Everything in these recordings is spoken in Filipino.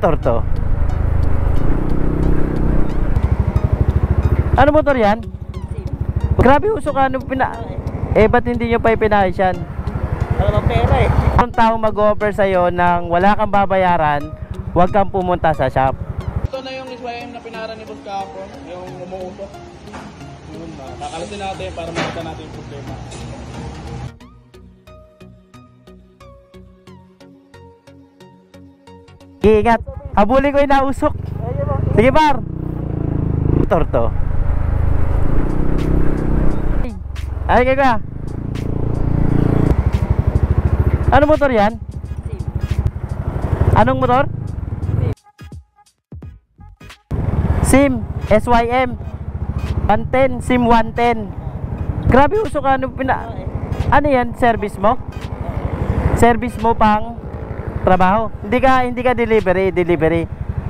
motor to? Ano motor yan? Grabe usok, ano ba't hindi nyo pa ipinayos yan? Wala bang pera eh. Kung tao mag-offer sa'yo ng wala kang babayaran, huwag kang pumunta sa shop. Ito na yung SYM na pinara ni Boss kahapon, yung umuusok. Yun na, kakalasin natin para makita natin yung problema. Ingat, habulin ko yung nausok. Sige par. Motor to. Ay kaya. Ano motor yan? Anong motor? SIM, SYM 110, SIM 110. Grabe usok, ano yan, service mo? Service mo pang trabaho? Hindi ka delivery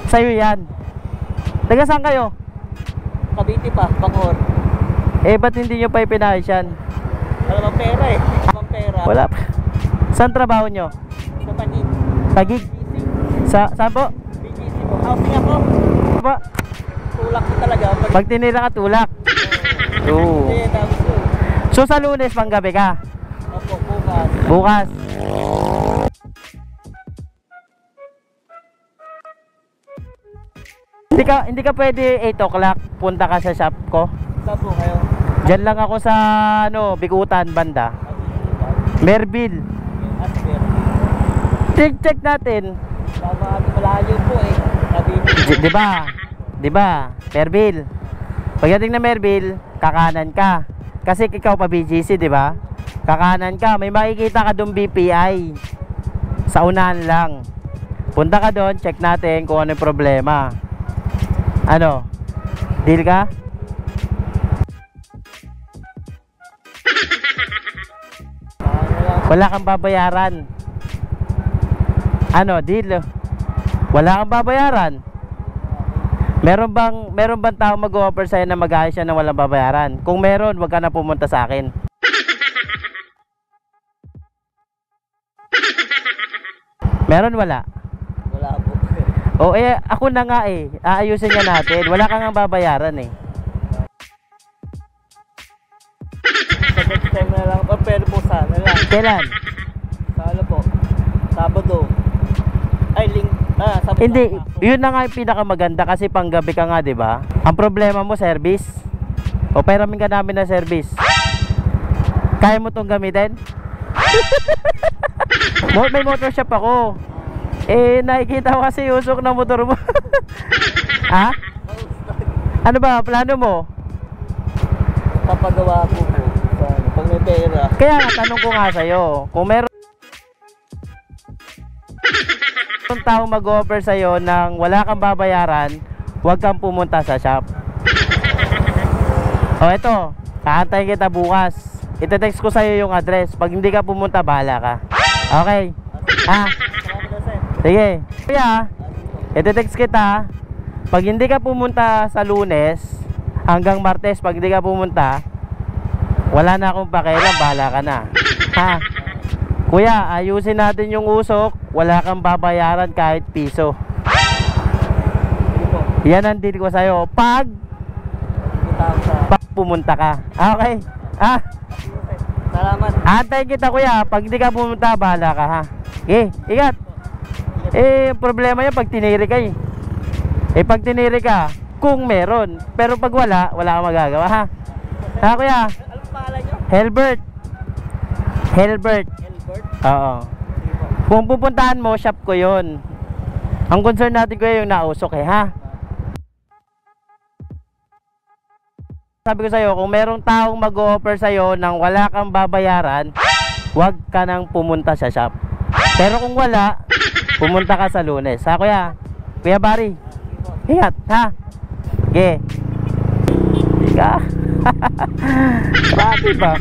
sa'yo yan. Taga saan kayo? Cavite pa, Bangor. Ba't hindi nyo pa ipinayos yan? Wala bang pera eh. Wala bang pera. Wala pa. Saan trabaho nyo? Sa Taguig. Taguig? Saan po? BGC po. Housing ako. Ba? Tulak ko talaga. Pag tinira ka, tulak. Oo. Hindi, tapos ko. So sa Lunes, panggabi ka? Opo, bukas. Bukas. Hindi ka pwede 8 o'clock punta ka sa shop ko. Saan po kayo? Diyan lang ako sa Bikutan banda. Merville. Asper. Check natin. Tama, malayo po eh. Cavite. Di ba? Merville. Pagdating na Merville, kakanan ka. Kasi ikaw pa BGC, di ba? Kakanan ka, may makikita ka doon BPI. Sa unahan lang. Punta ka doon, check natin kung ano yung problema. Ano? Deal ka? Wala kang babayaran. Ano, deal? Wala kang babayaran. Meron bang tao mag-offer sa'yo na mag-ayos siya ng walang babayaran? Kung meron, wag ka na pumunta sa akin. Meron, wala? Wala po. O ako na nga eh. Aayusin niya natin. Wala kang ang babayaran eh. Sa next time na lang. Pero po sana lang. Kailan? Sana po. Sabado. Ay, Sabado. Hindi, yun na nga yung pinakamaganda kasi panggabi ka nga, di ba? Ang problema mo, service. O peramin ka namin na service. Kaya mo tong gamitin? May motor shop ako. Nakikita ko kasi usok na motor mo. Ha? Ano ba, plano mo? Papagawa ko po. Pag may pera. Kaya nga, tanong ko nga sa'yo, kung meron tao mag-offer sa'yo ng wala kang babayaran, huwag kang pumunta sa shop. O eto, kaantayin kita bukas. Ite-text ko sa'yo yung address. Pag hindi ka pumunta, bahala ka. Okay? Ha? Sige. Kaya, ite-text kita. Pag hindi ka pumunta sa Lunes hanggang Martes, pag hindi ka pumunta, wala na akong pakialam, bahala ka na. Ha? Kuya, ayusin natin yung usok. Wala kang babayaran kahit piso. Yan ang deal ko sa'yo. Pag pumunta ka. Okay? Ha? Salamat. Antayin kita kuya. Pag hindi ka pumunta, bahala ka ha. Okay, ingat. Problema yan pag tiniri ka eh. Pag tiniri ka, kung meron. Pero pag wala kang magagawa ha. Ha kuya? Anong pangalan nyo? Helbert. Helbert? Oo. Kung pupuntahan mo, shop ko yun. Ang concern natin kuya yung nausok eh ha. Sabi ko sa'yo, kung merong taong mag-o-offer sa'yo ng wala kang babayaran, huwag ka nang pumunta sa shop. Pero kung wala, pumunta ka sa Lunes. Ha kuya? Kuya Barry, ingat ha. Okay. Ika. Grabe ba?